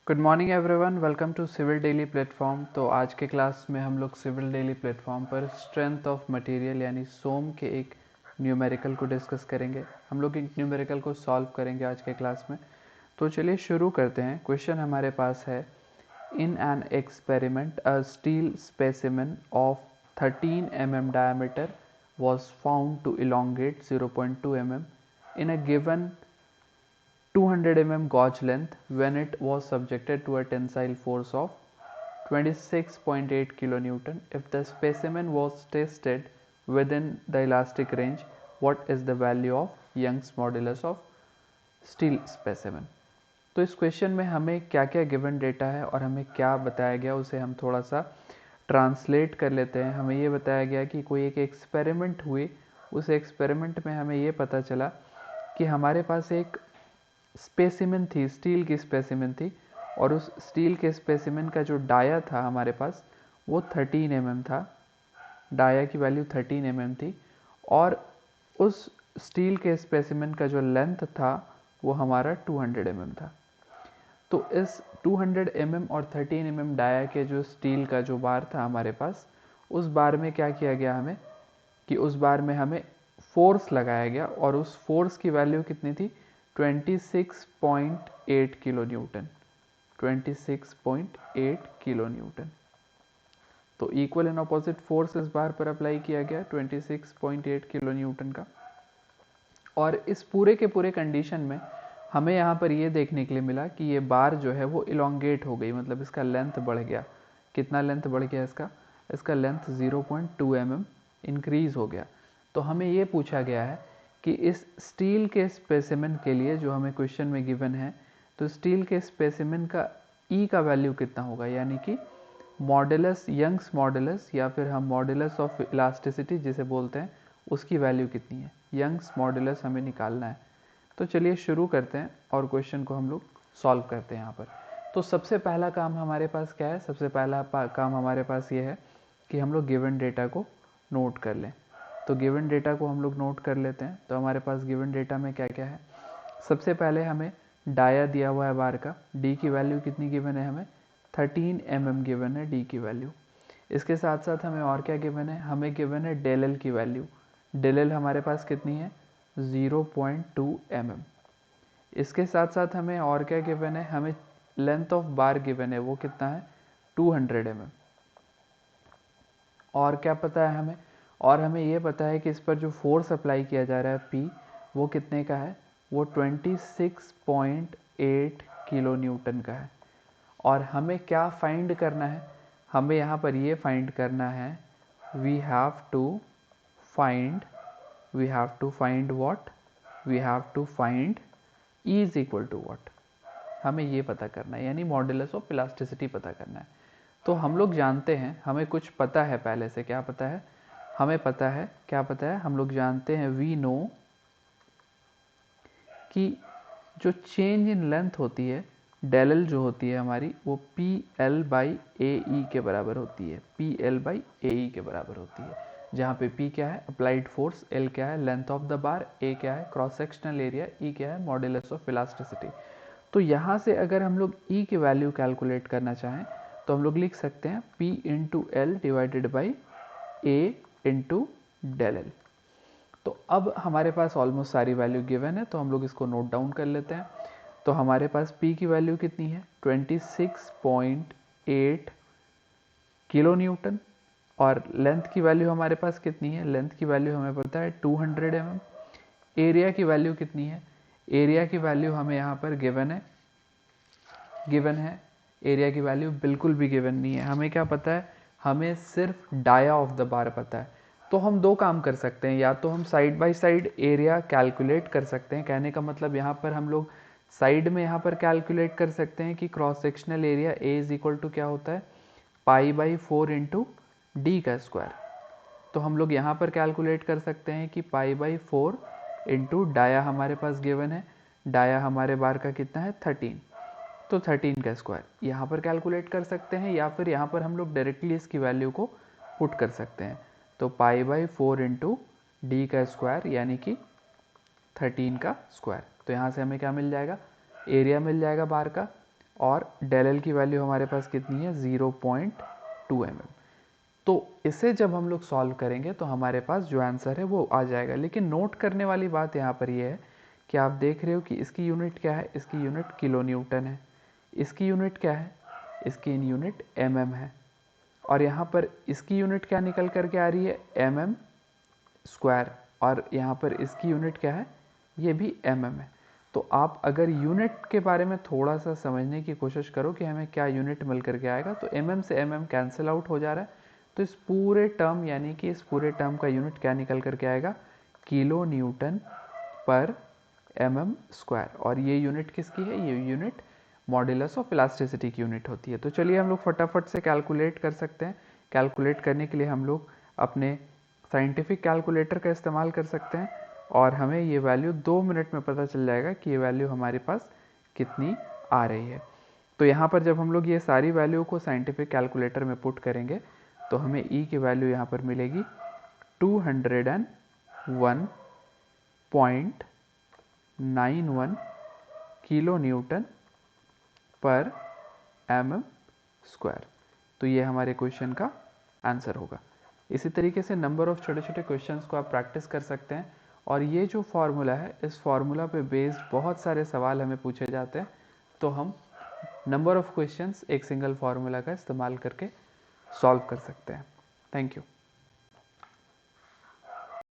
Good morning everyone, welcome to civil daily platform. तो आज के क्लास में हम लोग सिविल डेली प्लेटफॉर्म पर स्ट्रेंथ ऑफ मटेरियल यानी सोम के एक न्यूमेरिकल को डिस्कस करेंगे। हम लोग एक न्यूमेरिकल को सॉल्व करेंगे आज के क्लास में। तो चलिए शुरू करते हैं। क्वेश्चन हमारे पास है, in an experiment a steel specimen of 13 mm diameter was found to elongate 0.2 mm in a given 200 mm gauge length when it was subjected to a tensile force of 26.8 kilonewton. If the specimen was tested within the elastic range, what is the value of Young's modulus of steel specimen? तो इस question में हमें क्या क्या given data है और हमें क्या बताया गया उसे हम थोड़ा सा ट्रांसलेट कर लेते हैं। हमें ये बताया गया कि कोई एक एक्सपेरिमेंट हुई, उस एक्सपेरिमेंट में हमें ये पता चला कि हमारे पास एक स्पेसिमेन थी, स्टील की स्पेसिमेन थी, और उस स्टील के स्पेसिमेन का जो डाया था हमारे पास वो 13 mm था। डाया की वैल्यू 13 mm थी और उस स्टील के स्पेसिमेन का जो लेंथ था वो हमारा 200 mm था। तो इस 200 mm और 13 mm डाया के जो स्टील का जो बार था हमारे पास, उस बार में क्या किया गया हमें कि उस बार में हमें फोर्स लगाया गया और उस फोर्स की वैल्यू कितनी थी, 26.8 किलो न्यूटन। 26.8 kilo Newton. तो इक्वल एंड अपोजिट फोर्स इस बार पर अप्लाई किया गया 26.8 किलो न्यूटन का। और इस पूरे के पूरे कंडीशन में हमें यहाँ पर ये देखने के लिए मिला कि ये बार जो है वो इलोंगेट हो गई, मतलब इसका लेंथ बढ़ गया। कितना लेंथ बढ़ गया इसका लेंथ 0.2 mm इंक्रीज हो गया। तो हमें ये पूछा गया है कि इस स्टील के स्पेसिमेन के लिए जो हमें क्वेश्चन में गिवन है, तो स्टील के स्पेसिमेन का ई का वैल्यू कितना होगा, यानी कि मॉडुलस, यंग्स मॉडुलस या फिर हम मॉडुलस ऑफ इलास्टिसिटी जिसे बोलते हैं, उसकी वैल्यू कितनी है, यंग्स मॉडुलस हमें निकालना है। तो चलिए शुरू करते हैं और क्वेश्चन को हम लोग सॉल्व करते हैं यहाँ पर। तो सबसे पहला काम हमारे पास क्या है, सबसे पहला काम हमारे पास ये है कि हम लोग गिवन डेटा को नोट कर लें। तो गिवन डेटा को हम लोग नोट कर लेते हैं। तो हमारे पास गिवन डेटा में क्या क्या है, सबसे पहले हमें डाया दिया हुआ है बार का, डी की वैल्यू कितनी गिवन है हमें, 13 mm गिवन है डी की वैल्यू। इसके साथ साथ हमें और क्या गिवन है, हमें गिवन है डेल एल की वैल्यू। डेल एल हमारे पास कितनी है, 0.2 mm। इसके साथ साथ हमें और क्या गिवन है, हमें लेंथ ऑफ बार गिवन है, वो कितना है 200 mm। और क्या पता है हमें, और हमें ये पता है कि इस पर जो फोर्स अप्लाई किया जा रहा है P, वो कितने का है, वो 26.8 किलो न्यूटन का है। और हमें क्या फाइंड करना है, हमें यहाँ पर ये फाइंड करना है, we have to find what, we have to find E is equal to what. हमें ये पता करना है, यानी मॉडुलस ऑफ इलास्टिसिटी पता करना है। तो हम लोग जानते हैं, हमें कुछ पता है पहले से, क्या पता है हमें, पता है क्या पता है, हम लोग जानते हैं, वी नो कि जो चेंज इन लेंथ होती है, डेल एल जो होती है हमारी, वो पी एल बाई ए ई के बराबर होती है, पी एल बाई ए ई के बराबर होती है। जहाँ पे P क्या है, अप्लाइड फोर्स, L क्या है, length of the bar, A क्या है, क्रॉस सेक्शनल एरिया, E क्या है, मॉडुलस ऑफ इलास्टिसिटी। तो यहाँ से अगर हम लोग E की वैल्यू कैलकुलेट करना चाहें तो हम लोग लिख सकते हैं P into L divided by A into del L. तो अब हमारे पास ऑलमोस्ट सारी वैल्यू गिवन है, तो हम लोग इसको नोट डाउन कर लेते हैं। तो हमारे पास P की वैल्यू कितनी है, 26.8 किलो न्यूटन, और लेंथ की वैल्यू हमारे पास कितनी है, लेंथ की वैल्यू हमें पता है 200 mm। एरिया की वैल्यू कितनी है, एरिया की वैल्यू हमें यहाँ पर गिवन है। एरिया की वैल्यू बिल्कुल भी गिवन नहीं है, हमें क्या पता है, हमें सिर्फ डाया ऑफ द बार पता है। तो हम दो काम कर सकते हैं, या तो हम side by side area calculate कर सकते हैं, कहने का मतलब यहाँ पर हम लोग साइड में यहाँ पर कैलकुलेट कर सकते हैं कि cross sectional area A is equal to क्या होता है, पाई बाई 4 इंटू डी का स्क्वायर। तो हम लोग यहाँ पर कैलकुलेट कर सकते हैं कि पाई बाई 4 इंटू डाया हमारे पास गिवन है, डाया हमारे बार का कितना है 13, तो 13 का स्क्वायर यहाँ पर कैलकुलेट कर सकते हैं, या फिर यहाँ पर हम लोग डायरेक्टली इसकी वैल्यू को पुट कर सकते हैं। तो पाई बाई 4 इंटू डी का स्क्वायर यानी कि 13 का स्क्वायर। तो यहाँ से हमें क्या मिल जाएगा, एरिया मिल जाएगा बार का और डेल एल की वैल्यू हमारे पास कितनी है 0.2 mm। तो इसे जब हम लोग सॉल्व करेंगे तो हमारे पास जो आंसर है वो आ जाएगा। लेकिन नोट करने वाली बात यहाँ पर ये है कि आप देख रहे हो कि इसकी यूनिट क्या है, इसकी यूनिट किलो न्यूटन है। इसकी यूनिट क्या है, इसकी यूनिट mm है। और यहाँ पर इसकी यूनिट क्या निकल करके आ रही है, mm स्क्वायर। और यहाँ पर इसकी यूनिट क्या है, ये भी mm है। तो आप अगर यूनिट के बारे में थोड़ा सा समझने की कोशिश करो कि हमें क्या यूनिट मिल करके आएगा, तो mm से mm कैंसिल आउट हो जा रहा है। तो इस पूरे टर्म यानी कि इस पूरे टर्म का यूनिट क्या निकल करके आएगा, किलो न्यूटन पर mm स्क्वायर। और ये यूनिट किसकी है, ये यूनिट मॉड्यूलस ऑफ इलास्टिसिटी की यूनिट होती है। तो चलिए हम लोग फटाफट से कैलकुलेट कर सकते हैं। कैलकुलेट करने के लिए हम लोग अपने साइंटिफिक कैलकुलेटर का इस्तेमाल कर सकते हैं और हमें ये वैल्यू 2 मिनट में पता चल जाएगा कि ये वैल्यू हमारे पास कितनी आ रही है। तो यहाँ पर जब हम लोग ये सारी वैल्यू को साइंटिफिक कैलकुलेटर में पुट करेंगे तो हमें ई की वैल्यू यहाँ पर मिलेगी 201.91 किलो न्यूटन पर mm स्क्वायर। तो ये हमारे क्वेश्चन का आंसर होगा। इसी तरीके से नंबर ऑफ छोटे छोटे क्वेश्चंस को आप प्रैक्टिस कर सकते हैं। और ये जो फार्मूला है, इस फार्मूला पे बेस्ड बहुत सारे सवाल हमें पूछे जाते हैं। तो हम नंबर ऑफ क्वेश्चंस एक सिंगल फार्मूला का इस्तेमाल करके सॉल्व कर सकते हैं। Thank you.